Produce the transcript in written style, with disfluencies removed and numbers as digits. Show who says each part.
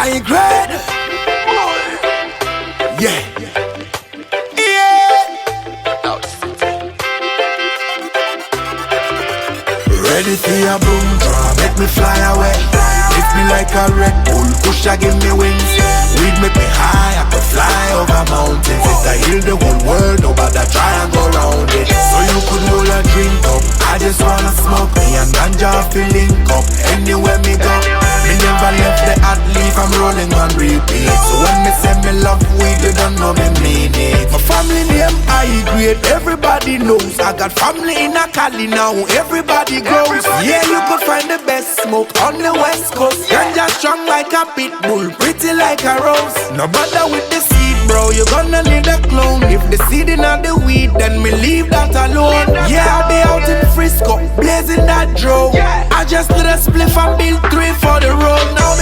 Speaker 1: I grade. Yeah. Ready for your boom drum, make me fly away. Lift me like a Red Bull, push and give me wings. Weed make me high, I could fly over mountains. If I heal the whole world, nobody try and go round it. So you could roll a drink up, I just wanna smoke me and ganja fi link up. Anywhere me go, me never left the hot leaf, I'm rolling on repeat. So when me say me love weed, you don't know me mean it. My family name I grade, everybody knows. I got family in a Cali now, everybody grows. Yeah, you could find the best smoke on the West Coast. Ganja strong like a pit bull, pretty like a rose. No bother with the seed, bro, you gonna need a clone. If the seed in the weed, then me leave that alone. Yeah, I'll be out in Frisco, blazing that drone. I just did a spliff and build 3 for the road. Now